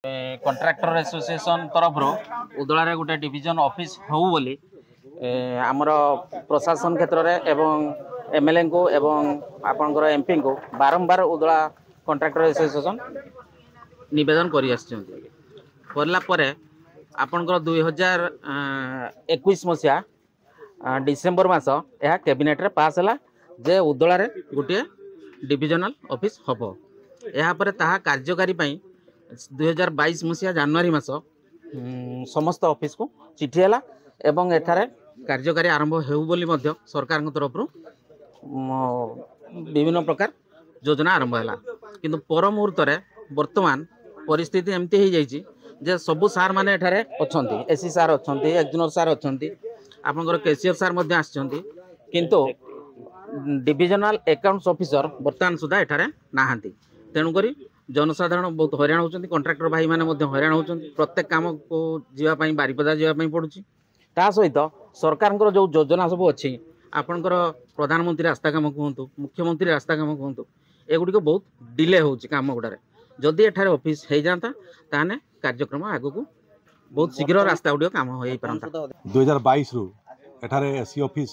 Contractor association तरफ उदलारे गोटे division office हो बोली आमर प्रशासन क्षेत्र में एवं एमएलए को एवं आपणकर एमपी को बारंबार उदला कंट्राक्टर एसोसिएशन निवेदन कर आपणकर 2021 मसीहा डिसेम्बर मास यह कैबिनेट रे पास है जे उदलारे गोटे डिविजनल ऑफिस हम यापर ताहा कार्यकारी 2022 मसीहा जनवरी मास समस्त ऑफिस को चिठी है एवं एठारे कार्यकारी आरंभ हेउ बोली मध्य सरकार तरफ विभिन्न प्रकार योजना आरंभ है किंतु पर मुहूर्त वर्तमान परिस्थिति एमती हो जाइए जे सबु सार माने एठारे अछंती एसी सार अछंती एक्जनर सार अछंती आपनकर केसीआर सार मध्य आछंती किंतु डिविजनल अकाउंट्स ऑफिसर वर्तमान सुधा एठारे नाहांती तेणुकरी जनसाधारण बहुत हैरान होती कंट्राक्टर भाई मैंने हैरान होती प्रत्येक काम को जीवाई बारिपदा जीवाई पड़ुची ता सहित सरकार जो योजना सब अच्छी आपणकर प्रधानमंत्री रास्ता काम कहतु मुख्यमंत्री रास्ता काम कहतु एगुड़ी बहुत डिले हो काम गुड़ारे जदि एठारे ऑफिस हो जाता ताने कार्यक्रम आगु को बहुत शीघ्र रास्ता गुड़ काम हो पारता 2022 रु एठारे एसी ऑफिस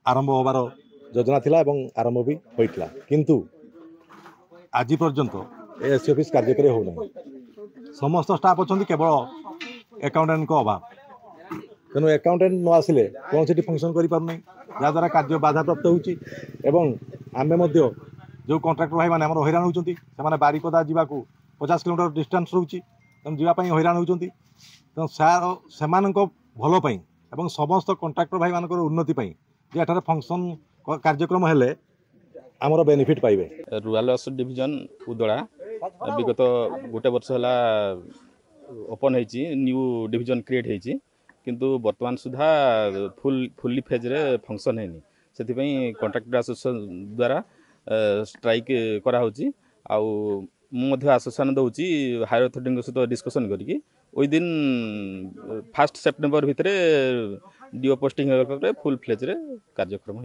आरंभ होबार योजना थिला एवं आरंभ भी होइतला किंतु आज पर्यंत एसी ऑफिस कार्यकारी होना समस्त स्टाफ अच्छा केवल अकाउंटेंट को अभाव तेणु अकाउंटेंट न आसिले कौन सी फंक्शन करें जहाद्वारा कार्य बाधा प्राप्त होमें जो कंट्राक्टर भाई मैंने हैरान होती बारिपदा जावाक 50 किलोमीटर डिस्टेंस रोचे जावाई हैरान होती तेणु से भलपाई और समस्त कंट्राक्टर भाई मान उन्नति जे एठार फंक्शन कार्यक्रम हेले आमर बेनिफिट पाइबे। रूराल डिविजन उदला विगत गोटे वर्ष है ओपन होती न्यू डिविजन क्रिएट होती किंतु वर्तमान सुधा फुल्ली फेज रे फंक्शन है से कंट्राक्टर एसोसिएशन द्वारा स्ट्राइक कराऊँगी आसोसिएशन दूसरी हायर अथॉरिटी सहित डिस्कसन करके विदिन 1 सेप्टेम्बर भितर डीओ पोस्टिंग फुल फ्लेज रे कार्यक्रम हो।